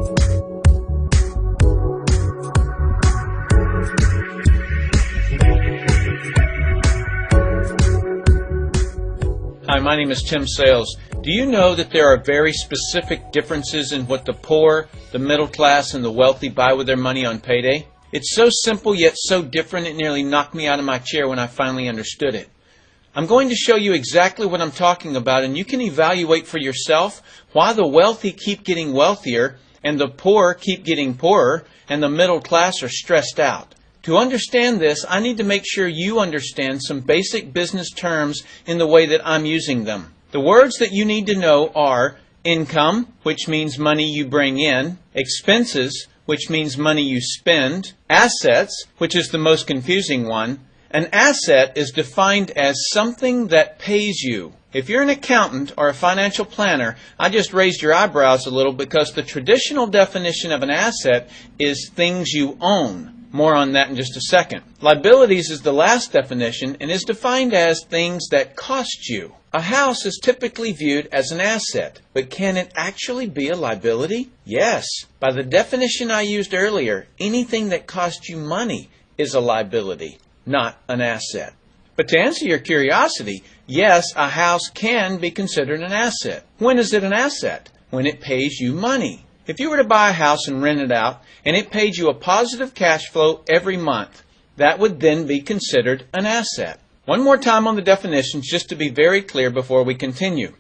Hi, my name is Tim Sales. Do you know that there are very specific differences in what the poor, the middle class, and the wealthy buy with their money on payday? It's so simple yet so different it nearly knocked me out of my chair when I finally understood it. I'm going to show you exactly what I'm talking about, and you can evaluate for yourself why the wealthy keep getting wealthier and the poor keep getting poorer and the middle class are stressed out. To understand this, I need to make sure you understand some basic business terms in the way that I'm using them. The words that you need to know are income, which means money you bring in, expenses, which means money you spend, assets, which is the most confusing one. An asset is defined as something that pays you. If you're an accountant or a financial planner, I just raised your eyebrows a little because the traditional definition of an asset is things you own. More on that in just a second. Liabilities is the last definition and is defined as things that cost you. A house is typically viewed as an asset, but can it actually be a liability? Yes. By the definition I used earlier, anything that costs you money is a liability, not an asset. But to answer your curiosity, yes, a house can be considered an asset. When is it an asset? When it pays you money. If you were to buy a house and rent it out, and it paid you a positive cash flow every month, that would then be considered an asset. One more time on the definitions just to be very clear before we continue.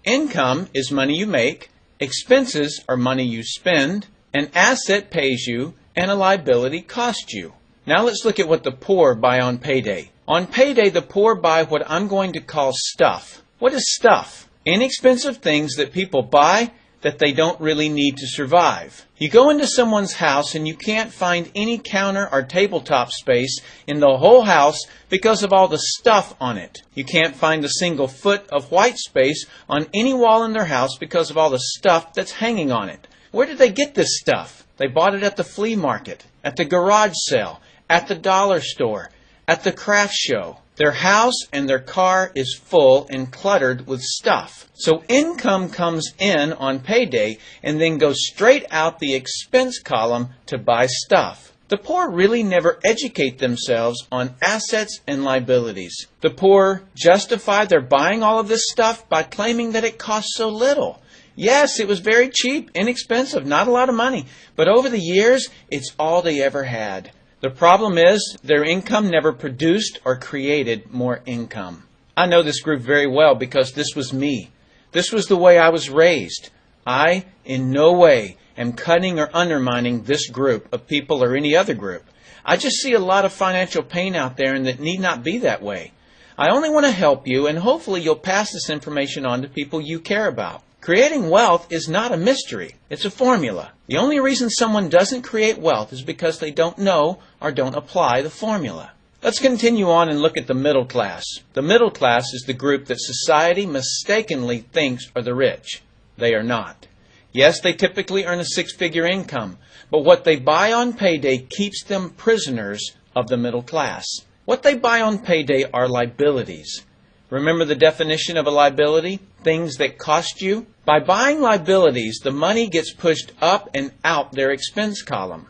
Income is money you make, expenses are money you spend, an asset pays you, and a liability costs you. Now let's look at what the poor buy on payday. On payday, the poor buy what I'm going to call stuff. What is stuff? Inexpensive things that people buy that they don't really need to survive. You go into someone's house and you can't find any counter or tabletop space in the whole house because of all the stuff on it. You can't find a single foot of white space on any wall in their house because of all the stuff that's hanging on it. Where did they get this stuff? They bought it at the flea market, at the garage sale, at the dollar store, at the craft show. Their house and their car is full and cluttered with stuff. So income comes in on payday and then goes straight out the expense column to buy stuff. The poor really never educate themselves on assets and liabilities. The poor justify their buying all of this stuff by claiming that it costs so little. Yes, it was very cheap, inexpensive, not a lot of money, but over the years, it's all they ever had. The problem is their income never produced or created more income. I know this group very well because this was me. This was the way I was raised. I, in no way, am cutting or undermining this group of people or any other group. I just see a lot of financial pain out there and that need not be that way. I only want to help you and hopefully you'll pass this information on to people you care about. Creating wealth is not a mystery. It's a formula. The only reason someone doesn't create wealth is because they don't know or don't apply the formula. Let's continue on and look at the middle class. The middle class is the group that society mistakenly thinks are the rich. They are not. Yes, they typically earn a six-figure income, but what they buy on payday keeps them prisoners of the middle class. What they buy on payday are liabilities. Remember the definition of a liability? Things that cost you. By buying liabilities, the money gets pushed up and out their expense column.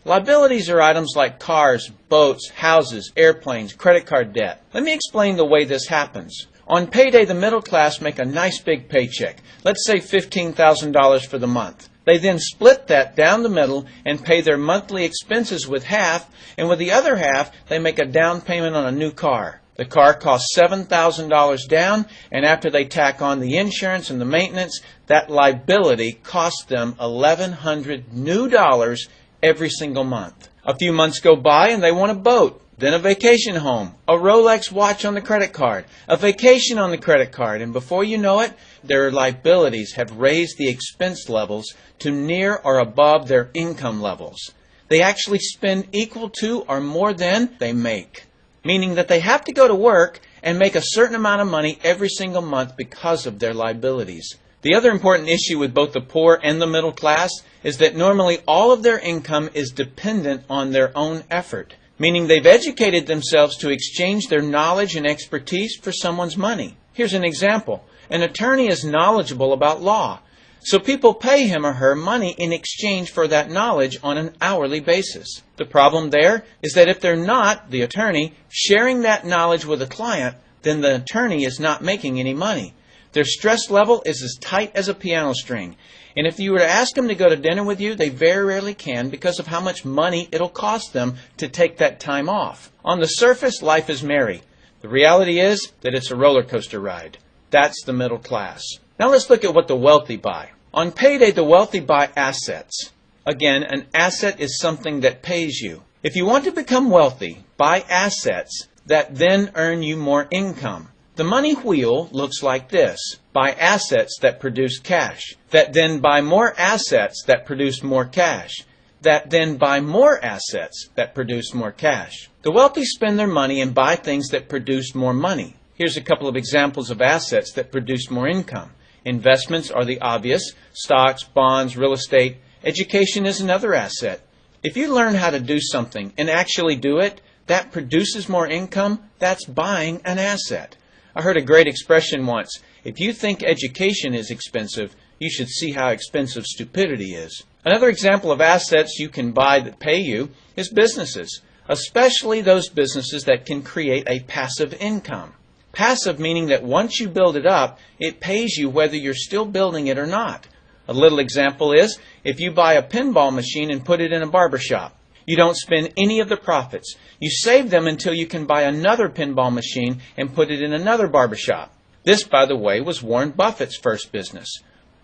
Liabilities are items like cars, boats, houses, airplanes, credit card debt. Let me explain the way this happens. On payday, the middle class make a nice big paycheck. Let's say $15,000 for the month. They then split that down the middle and pay their monthly expenses with half, and with the other half, they make a down payment on a new car. The car costs $7,000 down, and after they tack on the insurance and the maintenance, that liability costs them $1,100 new dollars every single month. A few months go by and they want a boat, then a vacation home, a Rolex watch on the credit card, a vacation on the credit card, and before you know it, their liabilities have raised the expense levels to near or above their income levels. They actually spend equal to or more than they make, meaning that they have to go to work and make a certain amount of money every single month because of their liabilities. The other important issue with both the poor and the middle class is that normally all of their income is dependent on their own effort, meaning they've educated themselves to exchange their knowledge and expertise for someone's money. Here's an example. An attorney is knowledgeable about law, So people pay him or her money in exchange for that knowledge on an hourly basis. The problem there is that if they're not, the attorney, sharing that knowledge with a client, then the attorney is not making any money. Their stress level is as tight as a piano string. And if you were to ask them to go to dinner with you, they very rarely can because of how much money it'll cost them to take that time off. On the surface, life is merry. The reality is that it's a roller coaster ride. That's the middle class. Now let's look at what the wealthy buy. On payday, the wealthy buy assets. Again, an asset is something that pays you. If you want to become wealthy, buy assets that then earn you more income. The money wheel looks like this. Buy assets that produce cash, that then buy more assets that produce more cash, that then buy more assets that produce more cash. The wealthy spend their money and buy things that produce more money. Here's a couple of examples of assets that produce more income. Investments are the obvious: stocks, bonds, real estate. Education is another asset. If you learn how to do something and actually do it, that produces more income. That's buying an asset. I heard a great expression once: if you think education is expensive, you should see how expensive stupidity is. Another example of assets you can buy that pay you is businesses, especially those businesses that can create a passive income. Passive meaning that once you build it up, it pays you whether you're still building it or not. A little example is if you buy a pinball machine and put it in a barber shop. You don't spend any of the profits. You save them until you can buy another pinball machine and put it in another barber shop. This, by the way, was Warren Buffett's first business.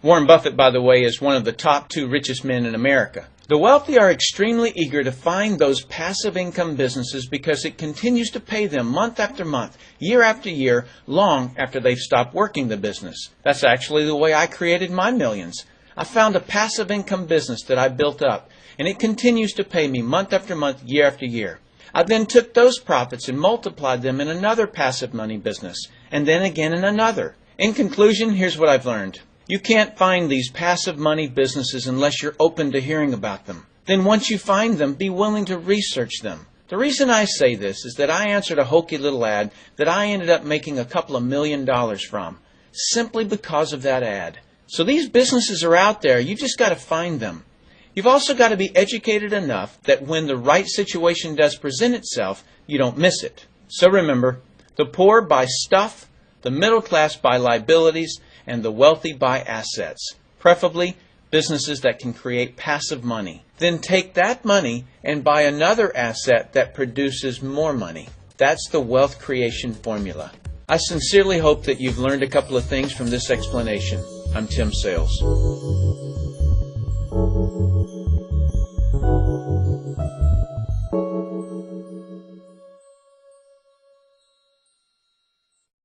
Warren Buffett, by the way, is one of the top 2 richest men in America. The wealthy are extremely eager to find those passive income businesses because it continues to pay them month after month, year after year, long after they've stopped working the business. That's actually the way I created my millions. I found a passive income business that I built up, and it continues to pay me month after month, year after year. I then took those profits and multiplied them in another passive money business, and then again in another. In conclusion, here's what I've learned. You can't find these passive money businesses unless you're open to hearing about them. Then once you find them, be willing to research them. The reason I say this is that I answered a hokey little ad that I ended up making a couple of $1 million from, simply because of that ad. So these businesses are out there. You've just got to find them. You've also got to be educated enough that when the right situation does present itself, you don't miss it. So remember, the poor buy stuff, the middle class buy liabilities, and the wealthy buy assets, preferably businesses that can create passive money. Then take that money and buy another asset that produces more money. That's the wealth creation formula. I sincerely hope that you've learned a couple of things from this explanation. I'm Tim Sales.